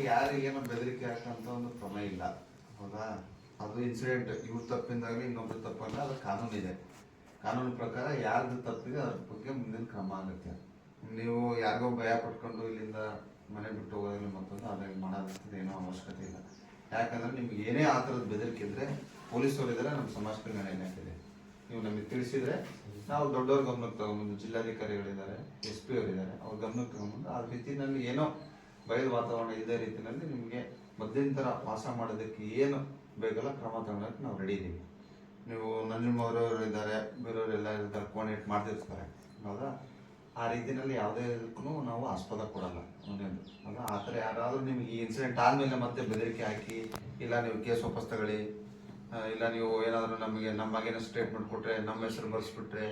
ಯಾರಿಗೇನೋ ಬೆದರಿಕೆ ಹಾಕಂತ ಒಂದು ಕ್ರಮ ಇಲ್ಲ, ಹೌದಾ? ಅದು ಇನ್ಸಿಡೆಂಟ್ ಇವ್ರ ತಪ್ಪಿಂದಾಗಲಿ ಇನ್ನೊಬ್ರು ತಪ್ಪಲ್ಲ, ಅದು ಕಾನೂನು ಇದೆ. ಕಾನೂನು ಪ್ರಕಾರ ಯಾರ್ದು ತಪ್ಪಿದೆ ಅದ್ರ ಬಗ್ಗೆ ಮುಂದಿನ ಕ್ರಮ ಆಗುತ್ತೆ. ನೀವು ಯಾರಿಗೋ ಭಯ ಪಟ್ಕೊಂಡು ಇಲ್ಲಿಂದ ಮನೆ ಬಿಟ್ಟು ಹೋಗೋದ್ರಲ್ಲಿ ಮತ್ತೊಂದು ಅದ್ರಲ್ಲಿ ಮಾಡೋದಂಥದ್ದು ಏನೋ ಅವಶ್ಯಕತೆ ಇಲ್ಲ. ಯಾಕಂದ್ರೆ ನಿಮ್ಗೆ ಏನೇ ಆ ಥರದ ಬೆದರಿಕೆ ಇದ್ರೆ ಪೊಲೀಸರು ಇದ್ದಾರೆ, ನಮ್ಮ ಸಮಾಜ ಕಲ್ಯಾಣ ಇಲಾಖೆ. ನೀವು ನಮಗೆ ತಿಳಿಸಿದ್ರೆ ನಾವು ದೊಡ್ಡವ್ರ ಗಮನಕ್ಕೆ ತಗೊಂಬಂದು, ಜಿಲ್ಲಾಧಿಕಾರಿಗಳಿದ್ದಾರೆ, SP ಅವರಿದ್ದಾರೆ, ಅವ್ರ ಗಮನಕ್ಕೆ ತಗೊಂಬಂದು ಆ ರೀತಿಯಲ್ಲಿ ಏನೋ ಭಯದ ವಾತಾವರಣ ಇಲ್ಲದೇ ರೀತಿಯಲ್ಲಿ ನಿಮಗೆ ಮಧ್ಯಂತರ ವಾಸ ಮಾಡೋದಕ್ಕೆ ಏನು ಬೇಕಲ್ಲ ಕ್ರಮ ತಗೊಳಕ್ಕೆ ನಾವು ರೆಡಿ ಇದ್ದೀವಿ. ನೀವು ನಂಜುಮವ್ರವ್ರು ಇದ್ದಾರೆ, ಬೇರೆಯವರೆಲ್ಲ ಇರ್ತಾರೆ, ಕೋಣೆ ಇಟ್ಟು ಮಾಡ್ತಿರ್ತಾರೆ, ಹೌದಾ? ಆ ರೀತಿಯಲ್ಲಿ ಯಾವುದೇ ಇದಕ್ಕೂ ನಾವು ಆಸ್ಪದ ಕೊಡಲ್ಲ. ಒಂದೇನು ಹೌದಾ? ಆ ಥರ ಯಾರಾದರೂ ನಿಮ್ಗೆ ಈ ಇನ್ಸಿಡೆಂಟ್ ಆದಮೇಲೆ ಮತ್ತೆ ಬೆದರಿಕೆ ಹಾಕಿ, ಇಲ್ಲ ನೀವು ಕೇಸ್ ವಾಪಸ್ ತಗೊಳ್ಳಿ, ಇಲ್ಲ ನೀವು ಏನಾದರೂ ನಮ್ಮ ಮಗೇನೋ ಸ್ಟೇಟ್ಮೆಂಟ್ ಕೊಟ್ಟರೆ, ನಮ್ಮ ಹೆಸರು ಬರ್ಸ್ಬಿಟ್ರೆ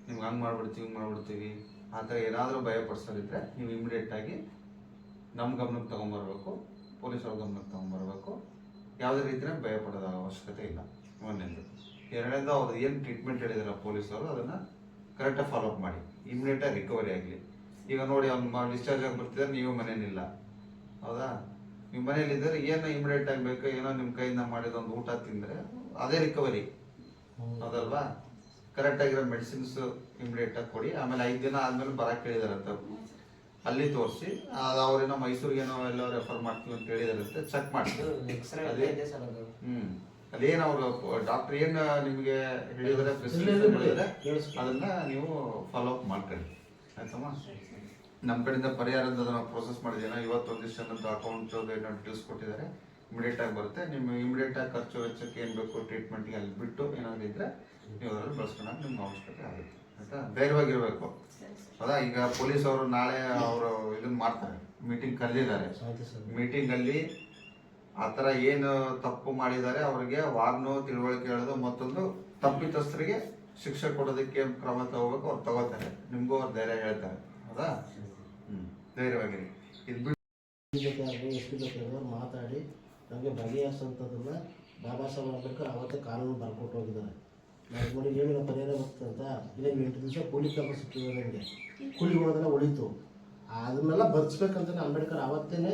ನಿಮ್ಗೆ ಹಂಗೆ ಮಾಡ್ಬಿಡ್ತೀವಿ, ಹಿಂಗೆ ಮಾಡ್ಬಿಡ್ತೀವಿ, ಆ ಥರ ಏನಾದರೂ ಭಯಪಡಿಸೋದಿದ್ರೆ ನೀವು ಇಮಿಡಿಯೇಟಾಗಿ ನಮ್ಮ ಗಮನಕ್ಕೆ ತೊಗೊಂಬರ್ಬೇಕು, ಪೊಲೀಸವ್ರ ಗಮನಕ್ಕೆ ತೊಗೊಂಬರ್ಬೇಕು. ಯಾವುದೇ ರೀತಿಯ ಭಯ ಪಡೋದ ಅವಶ್ಯಕತೆ ಇಲ್ಲ. ಒಂದನೇದು. ಎರಡನೇದು, ಅವ್ರು ಏನು ಟ್ರೀಟ್ಮೆಂಟ್ ಹೇಳಿದಾರೆ ಪೊಲೀಸವರು ಅದನ್ನು ಕರೆಕ್ಟಾಗಿ ಫಾಲೋಅಪ್ ಮಾಡಿ, ಇಮಿಡಿಯೇಟಾಗಿ ರಿಕವರಿ ಆಗಲಿ. ಈಗ ನೋಡಿ, ಅವ್ನು ಡಿಸ್ಚಾರ್ಜ್ ಆಗಿ ಬರ್ತಿದ್ದಾರೆ, ನೀವು ಮನೇಲಿಲ್ಲ, ಹೌದಾ? ನೀವು ಮನೇಲಿದ್ದರೆ ಏನು ಇಮಿಡಿಯೇಟ್ ಆಗಬೇಕು, ಏನೋ ನಿಮ್ಮ ಕೈಯಿಂದ ಮಾಡಿದ ಒಂದು ಊಟ ತಿಂದರೆ ಅದೇ ರಿಕವರಿ, ಹೌದಲ್ವಾ? ಕರೆಕ್ಟಾಗಿರೋ ಮೆಡಿಸಿನ್ಸ್ ಇಮಿಡಿಯೇಟಾಗಿ ಕೊಡಿ. ಆಮೇಲೆ 5 ದಿನ ಆದಮೇಲೆ ಬರೋಕ್ಕೆ ಹೇಳಿದಾರಂತ, ಅಲ್ಲಿ ತೋರಿಸಿ ಅವ್ರೇನೋ ಮೈಸೂರಿಗೇನೋ ಎಲ್ಲೋ ರೆಫರ್ ಮಾಡ್ತೀವಿ ಅಂತ ಹೇಳಿದಾರಂತೆ, ಚೆಕ್ ಮಾಡ್ತೀವಿ. ಅದೇನು ಅವರು ಡಾಕ್ಟರ್ ಏನು ನಿಮಗೆ ಹೇಳಿದರೆ ಪ್ರಿಸ್ಕ್ರಿಪ್ಷನ್ ಹೇಳಿದರೆ ಅದನ್ನ ನೀವು ಫಾಲೋಅಪ್ ಮಾಡ್ಕೊಳ್ಳಿ, ಆಯ್ತಮ್ಮ? ನಮ್ಮ ಕಡೆಯಿಂದ ಪರಿಹಾರದ ನಾವು ಪ್ರೋಸೆಸ್ ಮಾಡಿದ್ದೀವಿ. ಇವತ್ತೊಂದಿಷ್ಟು ಅನ್ನೋದು ಅಕೌಂಟ್ ಏನೋ ಡೀಟೇಲ್ಸ್ ಕೊಟ್ಟಿದ್ದಾರೆ, ಇಮಿಡಿಯೇಟಾಗಿ ಬರುತ್ತೆ. ನಿಮ್ಮ ಇಮಿಡಿಯೇಟಾಗಿ ಖರ್ಚು ವೆಚ್ಚಕ್ಕೆ ಏನು ಬೇಕು ಟ್ರೀಟ್ಮೆಂಟ್ಗೆ ಅಲ್ಲಿ ಬಿಟ್ಟು ಏನಾದರೂ ಇದ್ದರೆ ನೀವು ಅದರಲ್ಲಿ ಬಳಸ್ಕೊಳ್ಳೋಕೆ ನಿಮ್ಗೆ ಅವಶ್ಯಕತೆ ಆಗುತ್ತೆ, ಆಯಿತಾ? ಧೈರ್ಯವಾಗಿರಬೇಕು, ಹೌದಾ? ಈಗ ಪೊಲೀಸ್ ಅವರು ನಾಳೆ ಅವರು ಇದನ್ನ ಮಾಡ್ತಾರೆ, ಮೀಟಿಂಗ್ ಕರೆದಿದ್ದಾರೆ. ಮೀಟಿಂಗಲ್ಲಿ ಆ ಥರ ಏನು ತಪ್ಪು ಮಾಡಿದ್ದಾರೆ ಅವ್ರಿಗೆ ವಾರ್ನು ತಿಳುವಳಿಕೆ ಹೇಳೋದು, ಮತ್ತೊಂದು ತಪ್ಪಿತಸ್ಥರಿಗೆ ಶಿಕ್ಷೆ ಕೊಡೋದಕ್ಕೆ ಕ್ರಮ ತಗೋಬೇಕು, ಅವ್ರು ತಗೋತಾರೆ. ನಿಮಗೂ ಅವ್ರು ಧೈರ್ಯ ಹೇಳ್ತಾರೆ, ಹೌದಾ? ಧೈರ್ಯವಾಗಿರಿ. ಇದು ಬಿಟ್ಟು ಮಾತಾಡಿ ನಮಗೆ ಬಗೆಹರಿಸೋಂಥದ್ದನ್ನು ಬಾಬಾ ಸಾಹೇಬ್ ಅಂಬೇಡ್ಕರ್ ಅವತ್ತೇ ಕಾನೂನು ಬರ್ಕೊಟ್ಟು ಹೋಗಿದ್ದಾರೆ. ನಾವು ನೋಡಿ ಏನಿಲ್ಲ ಪರಿಹಾರ ಬರ್ತಂತ, ಇಲ್ಲ 8 ದಿವಸ ಕೂಲಿ ಕೆಲಸ ಸಿಕ್ಕಿದೆ, ನನಗೆ ಕೂಲಿಗಳದೆಲ್ಲ ಉಳಿತು. ಅದನ್ನೆಲ್ಲ ಬರ್ಸ್ಬೇಕಂತಾನೆ ಅಂಬೇಡ್ಕರ್ ಅವತ್ತೇ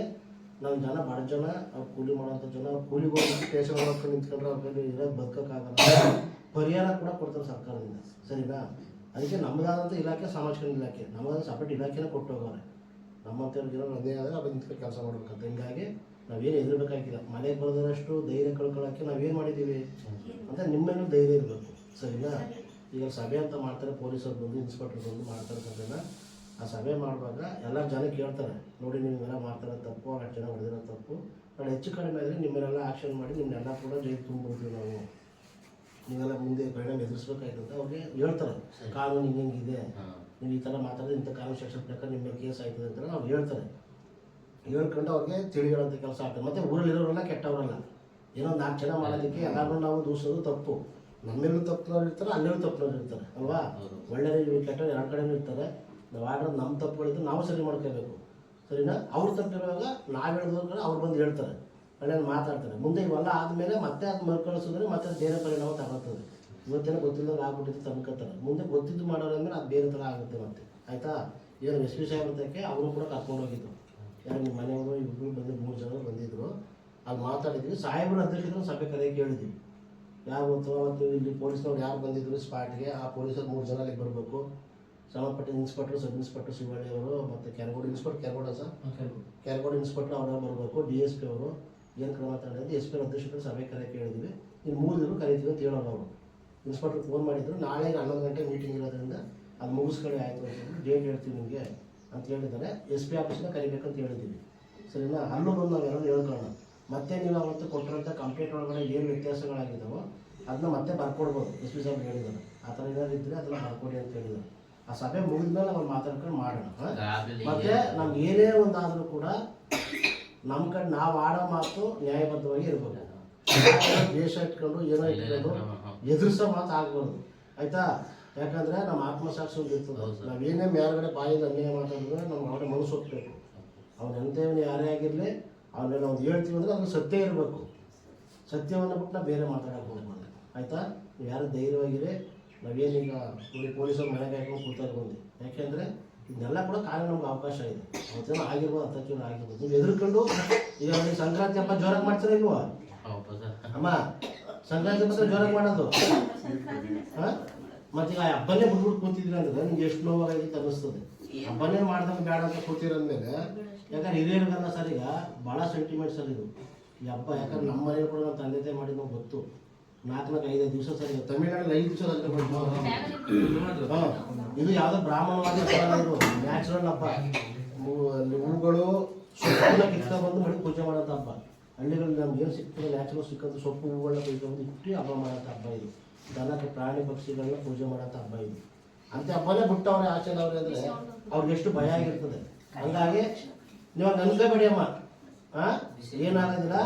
ನಾವು ಜನ ಬಡ ಜನ, ಅವ್ರು ಕೂಲಿ ಮಾಡೋಂಥ ಜನ, ಕೂಲಿಗಳು ಸ್ಟೇಷನ್ ಮಾಡ್ಕೊಂಡು ನಿಂತ್ಕೊಂಡ್ರೆ ಅವ್ರ ಕೈಲಿ ಇರೋದು ಬದುಕೋಕ್ಕಾಗಲ್ಲ, ಪರಿಹಾರ ಕೂಡ ಕೊಡ್ತಾರೆ ಸರ್ಕಾರದಿಂದ, ಸರಿನಾ? ಅದಕ್ಕೆ ನಮ್ಮದಾದಂಥ ಇಲಾಖೆ ಸಮಾಜ ಕಲ್ಯಾಣ ಇಲಾಖೆ, ನಮ್ಮದಾದ ಸಪರೇಟ್ ಇಲಾಖೆನೇ ಕೊಟ್ಟು ಹೋಗೋರೆ. ನಮ್ಮಂಥವ್ರಿಗಿರೋ ಅದೇ ಆದರೆ ಅವ್ರು ನಿಂತ್ಕೊಂಡು ಕೆಲಸ ಮಾಡ್ಬೇಕಂತ. ಹಿಂಗಾಗಿ ನಾವೇನು ಹೆದರ್ಬೇಕಾಗಿಲ್ಲ. ಮನೆಗೆ ಬರೋದಷ್ಟು ಧೈರ್ಯ ಕಳ್ಕೊಳ್ಳೋಕ್ಕೆ ನಾವೇನು ಮಾಡಿದ್ದೀವಿ ಅಂತ ನಿಮ್ಮೇನೂ ಧೈರ್ಯ ಇರಬೇಕು, ಸರಿನಾ? ಈಗ ಸಭೆ ಅಂತ ಮಾಡ್ತಾರೆ, ಪೊಲೀಸರು ಬಂದು ಇನ್ಸ್ಪೆಕ್ಟರ್ ಬಂದು ಮಾಡ್ತಾರೆ ಸಭೆನ. ಆ ಸಭೆ ಮಾಡುವಾಗ ಎಲ್ಲ ಜನ ಕೇಳ್ತಾರೆ, ನೋಡಿ ನಿಮ್ಗೆಲ್ಲ ಮಾಡ್ತಾರೆ ತಪ್ಪು, 8 ಜನ ಹೊಡೆದಿರೋ ತಪ್ಪು, ನಾನು ಹೆಚ್ಚು ಕಡಿಮೆ ಆದರೆ ನಿಮ್ಮನ್ನೆಲ್ಲ ಆಕ್ಷನ್ ಮಾಡಿ ನಿಮ್ಮನ್ನೆಲ್ಲ ಕೂಡ ಜೈಲು ತುಂಬಿಡ್ತೀವಿ ನಾವು, ನೀವೆಲ್ಲ ಮುಂದೆ ಪರಿಣಾಮ ಎದುರಿಸ್ಬೇಕಾಯ್ತು ಅಂತ ಅವ್ರಿಗೆ ಹೇಳ್ತಾರೆ. ಕಾನೂನು ಹಿಂಗಿದೆ, ನೀವು ಈ ಥರ ಮಾತಾಡಿದ್ರೆ ಇಂಥ ಕಾನೂನು ಸೆಕ್ಷನ್ ಪ್ರಕಾರ ನಿಮ್ಮ ಮೇಲೆ ಕೇಸ್ ಆಯ್ತದೆ ಅಂತ ಅವ್ರು ಹೇಳ್ತಾರೆ. ಹೇಳ್ಕೊಂಡು ಅವ್ರಿಗೆ ತಿಳಿಗಳಂಥ ಕೆಲಸ ಆಗ್ತದೆ. ಮತ್ತು ಊರಲ್ಲಿರೋರೆಲ್ಲ ಕೆಟ್ಟವರಲ್ಲ, ಏನೋ 4 ಜನ ಮಾಡೋದಕ್ಕೆ ಎಲ್ಲರೂ ನಾವು ದೂಸೋದು ತಪ್ಪು. ನಮ್ಮೇಲೂ ತಪ್ಪನವ್ರು ಇರ್ತಾರೆ, ಅಲ್ಲೇಲೂ ತಪ್ಪನವ್ರು ಇರ್ತಾರೆ, ಅಲ್ವಾ? ಒಳ್ಳೆಯವರು ಕೆಟ್ಟವ್ರು 2 ಕಡೆನೂ ಇರ್ತಾರೆ. ನಾವು ಆಡೋದು ನಮ್ಮ ತಪ್ಪುಗಳಿದ್ದು ನಾವು ಸರಿ ಮಾಡ್ಕೋಬೇಕು, ಸರಿನಾ? ಅವ್ರು ತಪ್ಪಿರುವಾಗ ನಾವು ಹೇಳಿದ್ರೆ ಅವ್ರು ಬಂದು ಹೇಳ್ತಾರೆ, ಒಳ್ಳೆಯದು ಮಾತಾಡ್ತಾರೆ. ಮುಂದೆ ಇವೆಲ್ಲ ಆದಮೇಲೆ ಮತ್ತೆ ಅದು ಮರುಕಳಿಸಿದ್ರೆ ಮತ್ತೆ ಅದು ಬೇರೆ ಪರಿಣಾಮ ತಗೊಳ್ತದೆ. ಇವತ್ತೇನೋ ಗೊತ್ತಿಲ್ಲದಂಗೆ ಆಗ್ಬಿಟ್ಟಿದ್ದು ತಂದ್ಕೊತಾರೆ, ಮುಂದೆ ಗೊತ್ತಿದ್ದು ಮಾಡೋರಂದ್ರೆ ಅದು ಬೇರೆ ಥರ ಆಗುತ್ತೆ ಮತ್ತೆ, ಆಯಿತಾ? ಏನು SP ಸಾಹೇಬ್ರತಕ್ಕೆ ಅವರು ಕೂಡ ಕರ್ಕೊಂಡು ಹೋಗಿದ್ದು, ಯಾರು ನಿಮ್ಮ ಮನೆಯವರು ಇಬ್ಬರು ಬಂದು 3 ಜನ ಬಂದಿದ್ದರು. ಅಲ್ಲಿ ಮಾತಾಡಿದ್ವಿ. ಸಾಹೇಬರ ಅಧ್ಯಕ್ಷರು ಸಭೆ ಕರೆಗೆ ಕೇಳಿದ್ವಿ. ಯಾರು ಅವತ್ತು ಇಲ್ಲಿ ಪೊಲೀಸ್ನವ್ರು ಯಾರು ಬಂದಿದ್ರು ಸ್ಪಾಟ್ಗೆ, ಆ ಪೊಲೀಸರು 3 ಜನ ಅಲ್ಲಿಗೆ ಬರಬೇಕು. ಸಂಬಂಧಪಟ್ಟ ಇನ್ಸ್ಪೆಕ್ಟರ್, ಸಬ್ ಇನ್ಸ್ಪೆಕ್ಟರ್ ಶಿವಳ್ಳಿ ಅವರು, ಮತ್ತು ಕೆರಗೋಡು ಇನ್ಸ್ಪೆಕ್ಟರ್, ಕೆರಗೋಡು ಇನ್ಸ್ಪೆಕ್ಟರ್ ಅವರ ಬರಬೇಕು. DSP ಅವರು ಏನು ಕ್ರಮ ತಗೊಂಡಿದ್ದು SP ಅಧ್ಯಕ್ಷರು ಸಭೆ ಕರೆ ಕೇಳಿದ್ವಿ. ಇನ್ನು 3 ದಿನ ಕರಿತೀವಿ ಅಂತ ಹೇಳೋರು ಅವರು. ಇನ್ಸ್ಪೆಕ್ಟರ್ ಫೋನ್ ಮಾಡಿದ್ರು, ನಾಳೆ 11 ಗಂಟೆ ಮೀಟಿಂಗ್ ಇರೋದ್ರಿಂದ ಅದು ಮುಗಿಸ್ಕೊಳ್ಳಿ ಆಯಿತು ಅಂತ ಡೇಟ್ ಹೇಳ್ತೀವಿ ನಿಮಗೆ ಅಂತ ಹೇಳಿದ್ದಾರೆ. SP ಆಫೀಸ್ನ ಕರಿಬೇಕಂತ ಹೇಳಿದ್ದೀವಿ. ಸರಿನಾ? ಅಲ್ಲೂ ಬಂದು ನಾವೆಲ್ಲರೂ ಹೇಳ್ಕೊಳ್ಳೋಣ. ಮತ್ತೆ ನೀವು ಅವತ್ತು ಕೊಟ್ಟಿರೋಂಥ ಕಂಪ್ಲೇಂಟ್ ಒಳಗಡೆ ಏನು ವ್ಯತ್ಯಾಸಗಳಾಗಿದ್ದಾವೋ ಅದನ್ನ ಮತ್ತೆ ಬರ್ಕೊಡ್ಬೋದು. SP ಸಾಹೇಬ್ ಹೇಳಿದ್ದಾರೆ. ಆ ಥರ ಏನಾದ್ರು ಇದ್ದರೆ ಅದನ್ನು ಬರ್ಕೊಡಿ ಅಂತ ಹೇಳಿದ್ದಾರೆ. ಆ ಸಭೆ ಮುಗಿದ್ಮೇಲೆ ನಾವು ಮಾತಾಡ್ಕೊಂಡು ಮಾಡೋಣ. ಮತ್ತು ನಮ್ಗೆ ಏನೇ ಒಂದಾದರೂ ಕೂಡ ನಮ್ಮ ಕಡೆ ನಾವು ಆಡೋ ಮಾತು ನ್ಯಾಯಬದ್ಧವಾಗಿ ಇರ್ಬೇಕು. ದೇಶ ಇಟ್ಕೊಂಡು ಏನೋ ಇಟ್ಕೊಂಡು ಎದುರಿಸೋ ಮಾತು ಆಗ್ಬಾರ್ದು, ಆಯಿತಾ? ಯಾಕಂದರೆ ನಮ್ಮ ಆತ್ಮಸಾಕ್ಷಿ ಒಂದು ಇರ್ತದೆ. ನಾವೇನೇ ಮೇಲ್ಗಡೆ ಬಾಯಿಂದ ಅನ್ಯಾಯ ಮಾತಾಡಿದ್ರೆ ನಮ್ಗೆ ಅವರ ಮನಸ್ಸು ಹೋಗ್ಬೇಕು. ಅವ್ನು ಎಂಥವನು ಯಾರೇ ಆಗಿರಲಿ, ಅವನ್ನ ನಾವು ಹೇಳ್ತೀವಿ ಅಂದರೆ ಅದ್ರ ಸತ್ಯ ಇರಬೇಕು. ಸತ್ಯವನ್ನು ಬಿಟ್ಟು ನಾವು ಬೇರೆ ಮಾತಾಡೋಕೆ ಹೋಗ್ಬಾರ್ದು, ಆಯಿತಾ? ನೀವು ಯಾರು ಧೈರ್ಯವಾಗಿರಿ. ನಾವೇನೀಗ ಪೊಲೀಸರು ಮನೆಗೆ ಹಾಕೊಂಡು ಕೂತಾರೆ ಬಂದು, ಯಾಕೆಂದರೆ ಇದನ್ನೆಲ್ಲ ಕೂಡ ಕಾನೂನು ನಮ್ಗೆ ಅವಕಾಶ ಇದೆ. ಅವತ್ತೇನೋ ಆಗಿರ್ಬೋದು, ಅತ್ತಚೂರು ಆಗಿರ್ಬೋದು. ನೀವು ಎದುರ್ಕೊಂಡು ಈಗ ನೀವು ಸಂಕ್ರಾಂತಿ ಹಬ್ಬ ಜೋರಾಗಿ ಮಾಡ್ತೀರಾ ಇಲ್ವಾ ಅಮ್ಮ? ಸಂಕ್ರಾಂತಿ ಹಬ್ಬ ಜೋರಾಗಿ ಮಾಡೋದು ಹಾಂ. ಮತ್ತು ಈಗ ಹಬ್ಬನೇ ಬಿಟ್ಬಿಟ್ಟು ಕೂತಿದ್ರಿ ಅಂದರೆ ನಿಮ್ಗೆ ಎಷ್ಟು ನೋವಾಗಿತ್ತು ಅನ್ನಿಸ್ತದೆ. ಹಬ್ಬನೇ ಮಾಡ್ದಂಗೆ ಬೇಡ ಅಂತ ಕೂತಿರಂದ್ಮೇಲೆ, ಯಾಕಂದ್ರೆ ಹಿರಿಯರಿಗೆಲ್ಲ ಸರ್ ಈಗ ಭಾಳ ಸೆಂಟಿಮೆಂಟ್ಸ್ ಅಲ್ಲಿ ಇದು ಈ ಹಬ್ಬ. ಯಾಕಂದ್ರೆ ನಮ್ಮ ಮನೇಲಿ ಕೂಡ ನಮ್ಮ ತಂದೆ ತಾಯಿ ಮಾಡಿದ್ ನಮ್ಗೆ ಗೊತ್ತು. 4-5 ದಿವಸ ಸರಿ. ತಮಿಳ್ನಾಡಲ್ಲಿ 5 ದಿವಸ ಹಾಂ. ಇದು ಯಾವುದೋ ಬ್ರಾಹ್ಮಣವಾದ ಇದು ನ್ಯಾಚುರಲ್ ಹಬ್ಬ. ಹೂಗಳು ಸೊಪ್ಪನ್ನ ಕಿತ್ಕೊಂಡ್ಬಂದು ಮನೆ ಪೂಜೆ ಮಾಡೋಂಥ ಹಬ್ಬ. ಹಳ್ಳಿಗಳಲ್ಲಿ ನಮ್ಗೆ ಏನು ಸಿಗ್ತದೆ ನ್ಯಾಚುರಲ್ ಸಿಕ್ಕೋದು ಸೊಪ್ಪು ಹೂಗಳನ್ನ ಕುಯ್ಕೊಂಡು ಇಟ್ಟು ಹಬ್ಬ ಮಾಡೋಂಥ ಹಬ್ಬ ಇದು. ದನಕ್ಕೆ ಪ್ರಾಣಿ ಪಕ್ಷಿಗಳನ್ನ ಪೂಜೆ ಮಾಡೋಂಥ ಹಬ್ಬ ಇದು. ಅಂತೆ ಹಬ್ಬನೇ ಬಿಟ್ಟವ್ರೆ ಆಚೆನವ್ರೆ ಅಂದರೆ ಅವ್ರಿಗೆ ಎಷ್ಟು ಭಯ ಆಗಿರ್ತದೆ. ಹಂಗಾಗಿ ನೀವು ಅನ್ಕೋಬೇಡಿ ಅಮ್ಮ, ಹಾಂ ಏನಾಗೋದಿಲ್ಲ.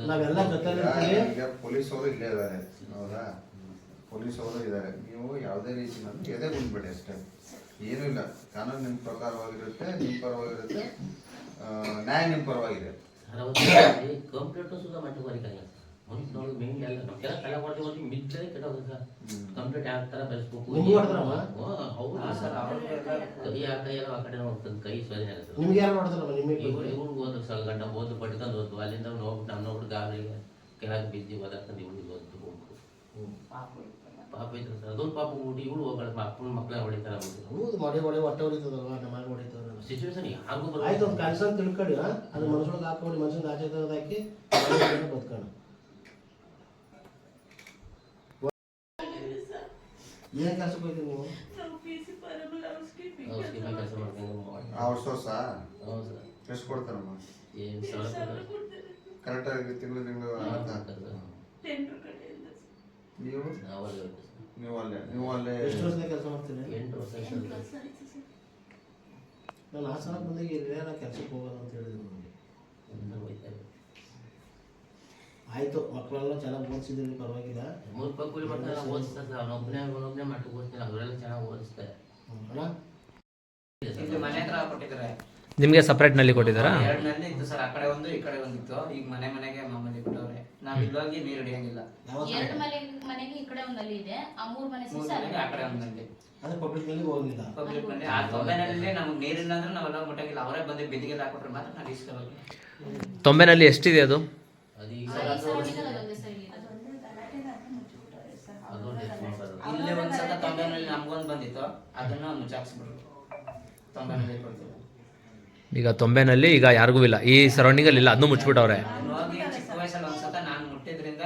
ನಾವೆಲ್ಲ ಜೊತೆಲಿರ್ತೀವಿ. ಈಗ ಪೊಲೀಸವರು ಇಲ್ಲೇ ಇದ್ದಾರೆ, ಹೌದಾ? ಪೊಲೀಸವರು ಇದ್ದಾರೆ. ನೀವು ಯಾವುದೇ ರೀತಿ ನಮ್ಗೆ ಎದೆ ಬಂದ್ಬೇಡಿ ಅಷ್ಟೇ, ಏನೂ ಇಲ್ಲ. ಕಾನೂನು ನಿಮ್ಮ ಪ್ರಕಾರವಾಗಿರುತ್ತೆ, ನಿಮ್ಮ ಪರವಾಗಿರುತ್ತೆ, ನ್ಯಾಯ ನಿಮ್ಮ ಪರವಾಗಿದೆ. ಕಂಪ್ಲೇಂಟು ಸುಧಾ ಮಾಡ್ಕೋಬೇಕಾಗಿಲ್ಲ. ಒಂದು ನೋಡಿ ಮೇನ್ ಎಲ್ಲ ನಮಗೆಲ್ಲ ಕಳೆ ಮಾಡ್ತೀವಿ ಮಿಡ್ಲೇ ಕೆಟ್ಟೋಗುತ್ತೆ. ಕಂಪ್ಲೇಂಟ್ ಯಾವ ಥರ ಬೆಳೆಸ್ಬೇಕು ಹೌದು ಸರ್. ಕೈ ಆ ಕೈ ಎಲ್ಲ ಆ ಕಡೆ ಹೋಗ್ತದೆ, ಕೈ ಸರಿ ಆಗುತ್ತೆ. ನಿಮ್ಗೆ ಯಾರು ನೋಡ್ತಾರಮ್ಮ? ನಿಮಗೆ ಇವ್ರಿಗೆ ಹೋದ್ರು ಸರ್ ಗಂಟ ಓದು ಪಡ್ಕೊಂಡು ಹೋದ್ವು. ಅಲ್ಲಿಂದ ಹೋಗ್ಬಿಟ್ಟು ನಮ್ಮ ನೋಡ್ಬಿಟ್ಟು ಗಾಳಿಗೆ ಕೆಳಗೆ ಬಿದ್ದು ಓದಾಡ್ಕೊಂಡು ಇವ್ರಿಗೆ ಓದ್ದು ಹೋಗ್ಬಿಟ್ಟು ಪಾಪ ಇದ್ರು ಸರ್. ಅದೊಂದು ಪಾಪ ಊಟಿ ಇವಳು ಹೋಗೋಣ ಅಪ್ಪನ ಮಕ್ಕಳ ಹೊಡಿತಾರೆ. ಹೌದು, ಮಾಡಿ ಹೊಟ್ಟೆ ಹೊಡಿತದಲ್ವ, ನಮ್ಮ ಹೊಡಿತಾರೆ. ಸಿಚುವೇಶನ್ ಯಾರಿಗೂ ಆಯ್ತು, ಒಂದು ಕನ್ಸನ್ ತಿಳ್ಕೊಳ್ಳಿ. ಅದು ಮನುಷ್ಯೊಳಗೆ ಹಾಕೊಂಡು ಮನುಷ್ಯನ ಆಚೆ ಹಾಕಿ ಬದುಕೋಣ. ಏನ್ ಕೆಲಸಕ್ಕೆ ಹೋಗ್ತೀವಿ ನೀವು? ಔಟ್ಸೋರ್ಸಾ? ಎಷ್ಟು ಕೊಡ್ತಾರಮ್ಮ? ಕರೆಕ್ಟಾಗಿ ತಿಂಗಳು ನೀವು ಅಲ್ಲೇ ಎಷ್ಟು ವರ್ಷದ ಕೆಲಸ ಮಾಡ್ತೀನಿ? 8 ವರ್ಷ. ನಾನು ಹಾಸನ ಬಂದಾಗ ನಾನು ಕೆಲಸಕ್ಕೆ ಹೋಗೋಣ ಅಂತ ಹೇಳಿದ್ರು ನನಗೆ. ಆಯಿತು, ಮಕ್ಕಳೆಲ್ಲ ಚೆನ್ನಾಗಿ ಓದಿಸಿದ್ರಿ, ಪರವಾಗಿಲ್ಲ. 3 ಪಕ್ಕೂಲಿ ಮಾಡ್ತಾರೆ, ಓದಿಸ್ತಾರೆ. ಅವನೊಬ್ಬನೇ ಮಟ್ಟು ಓದಿಸ್ತಾರೆ, ಅವರೆಲ್ಲ ಚೆನ್ನಾಗಿ ಓದಿಸ್ತಾರೆ. ಮನೆ ಹತ್ರ ಕೊಟ್ಟಿದ್ದಾರೆ. ನಿಮಗೆ ಸಪರೇಟ್ ನಲ್ಲಿ ಕೊಟ್ಟಿದ್ದಾರಾ? 2 ನಲ್ಲಿ ಇತ್ತು ಸರ್, ಆ ಕಡೆ ಒಂದು ಈ ಕಡೆ ಒಂದಿತ್ತು. ಈಗ ಮನೆಗೆ ಮಾಮೂಲಿ ಕೊಟ್ಟವ್ರೆ. ನಾವು ಇಲ್ಲೋಗಿ ನೀರು ಹಿಡಿಯಂಗಿಲ್ಲ. 2 ಮನೆಗೆ ಈ ಕಡೆ ಒಂದಲ್ಲಿ ಇದೆ, ಆ 3 ಮನೆ ಆ ಕಡೆ ಒಂದಲ್ಲಿ. ಅದು ಪಬ್ಲಿಕ್ ನಲ್ಲಿ ಹೋಗಿಲ್ಲ. ಪಬ್ಲಿಕ್ ನಲ್ಲಿ ಆ ತೊಂಬೆನಲ್ಲಿ ನಮ್ಗೆ ನೀರಿಲ್ಲ ಅಂದ್ರೆ ನಾವೆಲ್ಲ ಮುಟ್ಟಂಗಿಲ್ಲ. ಅವರೇ ಬಂದು ಬಿದ್ದಿಗೆಲ್ಲ ಹಾಕೊಟ್ರೆ ಮಾತ್ರ ನಾವು ಇಸ್ಕೋಬೇಕು. ತೊಂಬೆನಲ್ಲಿ ಎಷ್ಟಿದೆ ಅದು? ಇಲ್ಲಿ ಒಂದ್ಸಲ ತೊಂಬೆನಲ್ಲಿ ನಮ್ಗೊಂದು ಬಂದಿತ್ತು, ಅದನ್ನ ಮುಚ್ಚಾಕ್ಸ್ಬಿಟ್ರು. ತೊಂಬೆನಲ್ಲಿ ಕೊಡ್ತೀವಿ. ಈಗ ತೊಂಬೆನಲ್ಲಿ ಈಗ ಯಾರಿಗೂ ಇಲ್ಲ, ಈ ಸರೌಂಡಿಂಗ್ ಅಲ್ಲಿ ಇಲ್ಲ, ಅದನ್ನು ಮುಚ್ಚಿಬಿಟ್ಟವ್ರೆ. ಹೋಗಿ ಚಿಕ್ಕ ವಯಸ್ಸಲ್ಲಿ ಒಂದ್ಸತ ನಾನು ಮುಟ್ಟಿದ್ರಿಂದ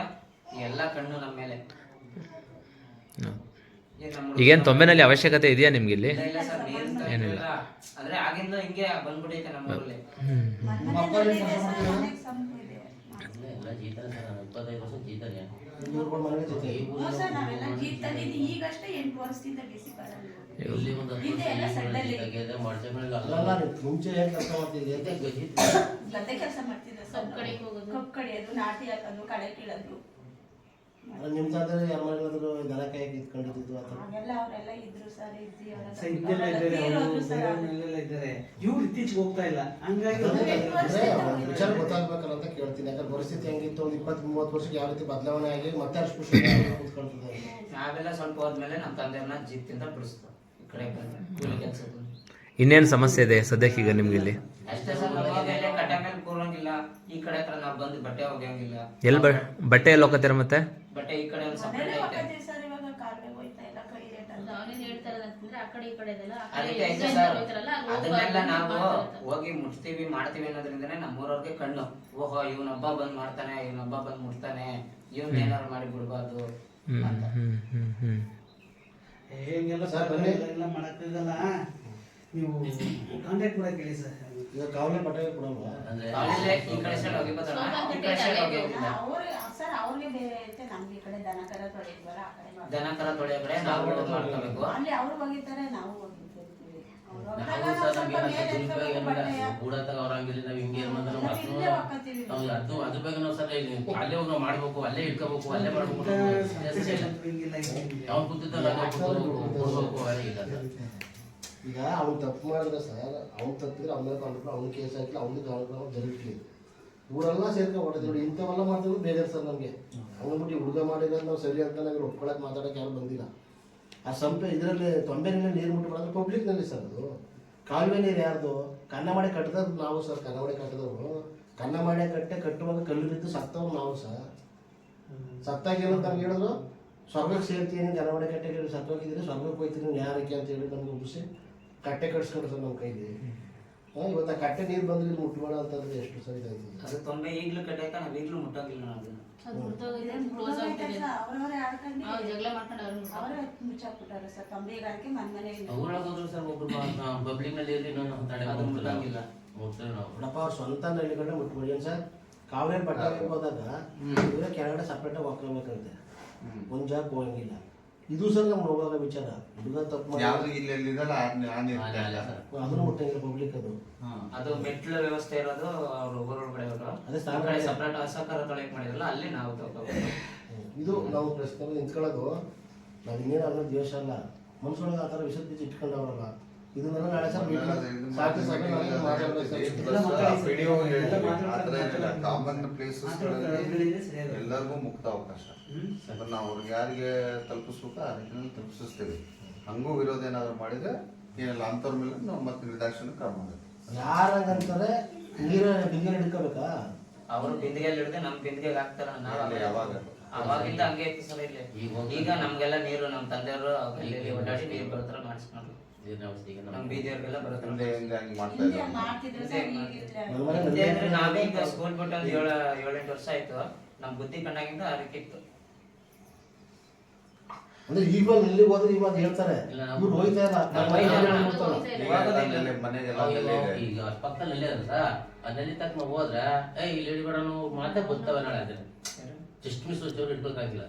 ಎಲ್ಲ ಕಣ್ಣು ನಮ್ಮ ಮೇಲೆ. ಈಗೇನು ತೊಂಬೆನಲ್ಲಿ ಅವಶ್ಯಕತೆ ಇದೆಯಾ ನಿಮ್ಗೆ ಇಲ್ಲಿ? ಇಲ್ಲ ಸರ್, ಏನಿಲ್ಲ. ಅಂದ್ರೆ ಆಗಿಂದ ಹಿಂಗೆ ಬಂದ್ಬಿಟ್ಟೈತೆ ನಮ್ಮೂರಲ್ಲಿ. ಎಲ್ಲ ಜೀತ 25 ವರ್ಷ ಜೀತನೇ. ಈಗಷ್ಟೇ 8 ವರ್ಷದಿಂದ ಬೇಸಿ ಬರಲ್ಲ. ಇಲ್ಲಿ ಒಂದು ಮುಂಚೆ ಏನ್ ಕೆಲಸ ಮಾಡ್ತಿದ್ದೆ? ಗದ್ದೆ ಕೆಲಸ ಮಾಡ್ತಿದ್ದೆ, ಕಬ್ಬು ಕಡಿಯೋದು, ನಾಟಿ ಹಾಕೋದು, ಕಳೆ ಕೀಳೋದು. ನಿಮ್ ತಾತಲ್ಲಿ ಯಾರು ಮಾಡಿದ್ರು ದನ ಕಾಯಕ್ಕೆ ಇದ್ಕೊಂಡಿದ್ದು ಹಾಗೆಲ್ಲ ಅವರೆಲ್ಲ ಇದ್ರು ಸರ್. ಇವ್ರು ಇತ್ತೀಚೆಗೆ ಹೋಗ್ತಾ ಇಲ್ಲ, ಹಂಗಾಗಿ ವಿಚಾರ ಗೊತ್ತಾಗ್ಬೇಕಲ್ಲ ಅಂತ ಕೇಳ್ತೀನಿ. ಯಾಕಂದ್ರೆ ಪರಿಸ್ಥಿತಿ ಹೆಂಗಿತ್ತು, ಒಂದು 20-30 ವರ್ಷಕ್ಕೆ ಯಾವ ರೀತಿ ಬದಲಾವಣೆ ಆಗಿ ಮತ್ತೆ ಅಷ್ಟು ಖುಷಿ ಕೂತ್ಕೊಳ್ತಿದ್ದಾರೆ. ನಾವೆಲ್ಲ ಸ್ವಲ್ಪ ಹೋದ್ಮೇಲೆ ನಮ್ಮ ತಂದೆಯನ್ನ ಜೀತಿಂದ ಬಿಡಿಸ್ತು ಈ ಕಡೆ ಬಂದು ಕೂಲಿ ಕೆಲಸಕ್ಕೆ. ಇನ್ನೇನು ಸಮಸ್ಯೆ ಇದೆ ಸದ್ಯಕ್ಕೆ ಈಗ ನಿಮ್ಗೆ ಇಲ್ಲಿ? ಅಷ್ಟೇ ಸರ್, ನಮ್ಮ ಮೇಲೆ ಕಟ್ಟೆ ಮೇಲೆ ಕೂರಂಗಿಲ್ಲ, ಈ ಕಡೆ ಹತ್ರ ನಾವು ಬಂದು ಬಟ್ಟೆ ಒಗೆಯಂಗಿಲ್ಲ. ಎಲ್ಲಿ ಬಟ್ಟೆ ಎಲ್ಲಿ ಹೋಗ್ತೀರ ಮತ್ತೆ? ಬಟ್ಟೆ ಈ ಕಡೆ ಒಂದು ಮನೇಲೆ ಸಪ್ರೇಟ್ ಐತೆ. ಹೋಗ್ತೀವಿ ಸರ್, ಇವಾಗ ಕಾಲುವೆಗೆ ಹೋಯ್ತಾ ಇಲ್ಲ, ಕೈ ರೇಟ್ ಅಂತ. ಅವನೇನ್ ಹೇಳ್ತಾ ಇರೋದಂತಂದ್ರೆ ಆ ಕಡೆ ಈ ಕಡೆ ಇದೆಲ್ಲ ಆ ಕಡೆ ಅದಕ್ಕೆ ಐತೆ design ಸರ್, ಹೋಗ್ತಾರಲ್ಲ, ಅಲ್ಲಿ ಅದನ್ನೆಲ್ಲ ಹೋಗ್ಬಾರ್ದು ನಾವು ಮಾಡ್ತಾರೆ. ಹೋಗಿ ಮುಟ್ತೀವಿ ಮಾಡ್ತೀವಿ ಅನ್ನೋದ್ರಿಂದನೇ ನಮ್ಮೂರವ್ರಿಗೆ ಕಣ್ಣು, ಓಹೋ ಇವನ್ ಹಬ್ಬ ಬಂದ್ ಮಾಡ್ತಾನೆ, ಇವನ್ ಹಬ್ಬ ಬಂದ್ ಮುಟ್ತಾನೆ, ಇವನ್ ಏನಾರು ಮಾಡಿ ಬಿಡ್ಬಾರ್ದು ಅಂತ. ಹೇಗೆಲ್ಲ ಸರ್, ಸರ್ ಬನ್ನಿ. ಎಲ್ಲ ಮಾಡಕ್ಕಾಗಲ್ಲ. ನೀವು ಕಾಂಟ್ಯಾಕ್ಟ್ ಮಾಡಕ್ ಹೇಳಿ ಸರ್. ಈಗ ಕಾವಲೆ ಬಟ್ಟೆ ಕೊಡಲ್ವಾ? ಅಂದ್ರೆ ಕಾಲೇಜೇ ಈ ಕಡೆ ಸೈಡ್ ಹೋಗಿಬೋದಲ್ಲ, ಈ ಕಡೆ ಸೈಡ್ ಹೋಗಿಲ್ಲ. ಸರ್ ಅವ್ರಿಗೆ ಬೇರೆ ಐತೆ, ನಮ್ಗೆ ಈ ಕಡೆ ದನ ಕರ ತೊಳೆಯುವಲ್ಲ, ಆ ಕಡೆ ಮಾಡ್ತಾರೆ. ದನ ಕರ ತೊಳೆಯೋ ಕಡೆ ನಾವು ಮಾಡ್ಕೋಬೇಕು. ಅಲ್ಲಿ ಅವ್ರು ಹೋಗಿದ್ದಾರೆ, ನಾವು ಹೋಗಿರ್ತೀವಿ. ಅವ್ರು ಹೋಗ್ದಾಗ ನಾವು ನಾವು ಸರ್ ಸ್ವಲ್ಪ ನಮ್ಗೆ ಮೇಲೆ ದುರುಪಯೋಗ ಎತ್ಕೊಂಡು ಬಟ್ಟೆಯ ಕೂಡತ್ತಾಗ ಅವ್ರ ಹಂಗಿಲ್ಲ, ನಾವು ಹಿಂಗೆ ಏನ್ ಮಾಡಿದ್ರೆ ನಾವು ಇಲ್ಲೇ ಹಾಕತ್ತೀವಿ. ಅದು ಅದ್ರ ಬಗ್ಗೆ ನಾವು ಸರ್ ಅಲ್ಲೇ ಹೋಗಿ ನಾವು ಮಾಡ್ಬೇಕು, ಅಲ್ಲೇ ಇಟ್ಕೋಬೇಕು, ಅಲ್ಲೇ ಮಾಡ್ಬೇಕು ಹಿಂಗಿಲ್ಲ ಹಿಂಗಿಲ್ಲ. ನಾವು ಕೂತಿದ್ದಾಗ ಕೊಡ್ಬೇಕು ಅವೆಲ್ಲ ಇಲ್ಲ ಸರ್. ಈಗ ಅವ್ನು ತಪ್ಪು ಮಾಡಿದ್ರೆ ಸರ್, ಅವ್ನು ತಪ್ಪಿದ್ರೆ ಅವನ ಕಂಡು ಅವ್ನ ಕೇಸ್ ಹಾಕಿ ಅವ್ನಿಗೆ ಗೌರವ ಜರುಗಿಲಿ. ಊರೆಲ್ಲ ಸೇರ್ಕೊಂಡು ಹೊಡೆದು ನೋಡಿ, ಇಂಥವೆಲ್ಲ ಮಾಡಿದ್ರು ಬೇಜಾರು ಸರ್ ನಮಗೆ. ಹಂಗಂದ್ಬಿಟ್ಟು ಹುಡುಗ ಮಾಡಿರೋದು ನಾವು ಸರಿ ಅಂತ ನಾವು ಒಪ್ಕೊಳಕ್ಕೆ ಮಾತಾಡೋಕೆ ಯಾರು ಬಂದಿಲ್ಲ. ಆ ಸಂಪೆ ಇದರಲ್ಲಿ ತೊಂಬೆನಲ್ಲಿ ನೀರು ಮುಟ್ಟು ಮಾಡಿದ್ರೆ ಪಬ್ಲಿಕ್ನಲ್ಲಿ ಸರ್, ಅದು ಕಾಲುವೆ ನೀರು ಯಾರ್ದು? ಕನ್ನಮಾಡಿ ಕಟ್ಟಿದವ್ರು ನಾವು ಸರ್, ಕನ್ನಮಾಡಿ ಕಟ್ಟಿದವರು. ಕನ್ನಮಾಡಿ ಕಟ್ಟುವಾಗ ಕಲ್ಲು ಬಿದ್ದು ಸತ್ತವ್ರು ನಾವು ಸರ್. ಸತ್ತಾಗ ಏನು ಅಂತ ನಮ್ಗೆ ಹೇಳಿದ್ರು, ಸ್ವರ್ಗಕ್ಕೆ ಸೇರ್ತೀನಿ, ಕನ್ನಮಾಡಿ ಕಟ್ಟೆ ಕೇಳಿ ಸತ್ತೋಗಿದ್ರೆ ಸ್ವರ್ಗಕ್ಕೆ ಹೋಗ್ತೀನಿ ಯಾರಕ್ಕೆ ಅಂತ ಹೇಳಿ ನಮ್ಗೆ ಒಪ್ಪಿಸಿ ಕಟ್ಟೆ ಕಟ್ಸ್ಕೊಂಡು ಸರ್ ನಮ್ಮ ಕೈಲಿ. ಇವತ್ತು ಆ ಕಟ್ಟೆ ನೀರು ಬಂದ್ರೆ ಇಲ್ಲಿ ಮುಟ್ಬೇಡ ಅಂತಂದ್ರೆ ಎಷ್ಟು ಸರಿ ಆಯ್ತು. ಅದು ತೊಂಬೆ ಈಗ್ಲೂ ಕಟ್ಟಾಕ ನಾವ್ ಈಗ್ಲೂ ಮುಟ್ಟಂಗಿಲ್ಲ ನಾವು ಅದನ್ನ. ಅದು ಮುಗ್ದೋಗಿದೆ, close ಆಗ್ತಿದೆ. ಅವ್ರವರೇ ಆಡ್ಕೊಂಡು ಅವ್ರು ಜಗಳ ಮಾಡ್ಕೊಂಡು ಅವ್ರನ್ನ ಅವರೇ ಮುಚ್ಚಾಕ್ಬಿಟ್ಟಾರೆ ಸರ್. ತಂಬಿಗಾರಿಕೆ ಮನೆ ಊರೊಳಗೆ ಹೋದ್ರು ಸರ್ ಒಬ್ರು ಪಬ್ಲಿಕ್ ನಲ್ಲಿ ಇರ್ಲಿ ನಾನು ತಡೆ ಅದು ಮುಟ್ಟಂಗಿಲ್ಲ. ಮುಟ್ತೇವೆ ನಾವು. ನೋಡಪ್ಪ ಅವ್ರ ಸ್ವಂತ ನಳ್ಳಿ ಕಡೆ ಮುಟ್ಬಿಡಿ ಏನು ಸರ್. ಕಾವೇರಿ ಬಟ್ಟೆ ಹೋದಾಗ ಇವರೇ ಕೆಳಗಡೆ ಸಪ್ರೇಟಾಗಿ ಹಾಕೋಬೇಕಂತೆ, ಒಂದು ಜಾಗ ಹೋಗಂಗಿಲ್ಲ. ಇದು ಸರ್ ನಮ್ಗೆ ಹೋಗುವಾಗ ವಿಚಾರ. ಹುಡುಗ ತಪ್ಪು ಮಾಡಿ ಯಾವ್ದು ಇಲ್ಲೆಲ್ಲಿದಲ್ಲ ಅದನ್ನು ಮುಟ್ಟಂಗಿಲ್ಲ ಪಬ್ಲಿಕ್. ಅದು ಅದು ಮೆಟ್ಲು ವ್ಯವಸ್ಥೆ ಇರೋದು ಅವ್ರ ಊರೊಳಗಡೆ ಇರೋದು. ಅದೇ ಆ ಕಡೆ ಸಪ್ರೇಟ್ ಅಸಹಕಾರ ತೊಳೆಯಕ್ ಮಾಡಿರಲ್ಲ, ಅಲ್ಲಿ ನಾವು ತಗೋಬೇಕು. ಇದು ನಾವು ಪ್ರಶ್ನೆ ನಿಂತ್ಕೊಳ್ಳೋದು. ನಾವು ಇನ್ನೇನು ಅನ್ನೋ ದ್ವೇಷ ಅಲ್ಲ, ಮನ್ಸೊಳಗೆ ಆ ಥರ ವಿಷದ ಬೀಜ ಇಟ್ಕೊಂಡವ್ರಲ್ಲ. ಇದನ್ನೆಲ್ಲ ನಾಳೆ ಸರ್ ಸಾಕು ಸಾಕು ಕಾಮನ್ ಪ್ಲೇಸಸ್ಗಳಲ್ಲಿ ಎಲ್ಲರಿಗೂ ಮುಕ್ತ ಅವಕಾಶ. ನಾವು ಅವ್ರಿಗೆ ಯಾರಿಗೆ ತಲುಪಿಸ್ಬೇಕು ಆ ನಿಟ್ಟಿನಲ್ಲಿ ತಲುಪಿಸ್ತೀವಿ. ಹಂಗೂ ವಿರೋಧ ಏನಾದ್ರು ಮಾಡಿದ್ರೆ ಏನಿಲ್ಲ ಅಂಥವ್ರ ಮೇಲೆ ನಾವು ಮತ್ತೆ ನಿರ್ದಾಕ್ಷಿಣ್ಯ ಕ್ರಮ ಆಗುತ್ತೆ. ಯಾರಂಗಂತಾರೆ ನೀರು ಬಿಂದಿಗೆ ಹಿಡ್ಕೋಬೇಕಾ? ಅವರು ಬಿಂದಿಗೆಯಲ್ಲಿ ಹಿಡಿದ್ರೆ ನಮ್ ಬಿಂದಿಗೆಗೆ ಹಾಕ್ತಾರ. ನಾವು ಯಾವಾಗ ಅವಾಗಿಂದ ಹಂಗೆ ಇತ್ತು ಸರ್ ಇಲ್ಲಿ. ಈಗ ನಮ್ಗೆಲ್ಲ ನೀರು ನಮ್ಮ ತಂದೆಯವರು ಅಲ್ಲಿ ಓಡಾಡಿ ನೀರು ಬರೋತರ ಮಾಡಿಸ್ಕೊಂಡ್ರು. ನಮ್ ಬೀದಿಯವ್ರಿಗೆಲ್ಲ ಬರೋತರ ಹಿಂದೆ ಹಂಗೆ ಮಾಡ್ತಾ ಹಿಂದೆ ಇದ್ದಾರೆ. ಮಾಡ್ತಿದ್ರು ಸರ್, ಈಗಿಲ್ಲ. ಹಿಂದೆ ಅಂದ್ರೆ ನಾವೇ ಈಗ ಸ್ಕೂಲ್ ಬಿಟ್ಟು ಒಂದು 7-8 ವರ್ಷ ಆಯ್ತು. ನಮ್ ಬುದ್ಧಿ ಕಣ್ಣಾಗಿಂದ ಅದಕ್ಕೆ ಇತ್ತು. ಅಂದ್ರೆ ಈಗ ಎಲ್ಲಿಗೆ ಹೋದ್ರೆ ಇವಾಗ ಹೇಳ್ತಾರೆ ಇವ್ರು ಹೋಯ್ತಾ ಇಲ್ಲ, ನಮ್ಮ ಮೈದಾನ ನೋಡ್ತಾರೆ. ಮನೆಗೆಲ್ಲ ಈಗ ಪಕ್ಕದಲ್ಲೇ ಅದ ಸರ್, ಅಲ್ಲಿ ತಕ್ಕ ನಾವು ಹೋದ್ರೆ ಇಲ್ಲಿ ಹಿಡಿಬೇಡ ಮಾತೇ ಗೊತ್ತವ ನಾಳೆ ಅದನ್ನ ಜಸ್ಟ್ ಮಿಸ್ ಇಟ್ಬೇಕಾಗಿಲ್ಲ.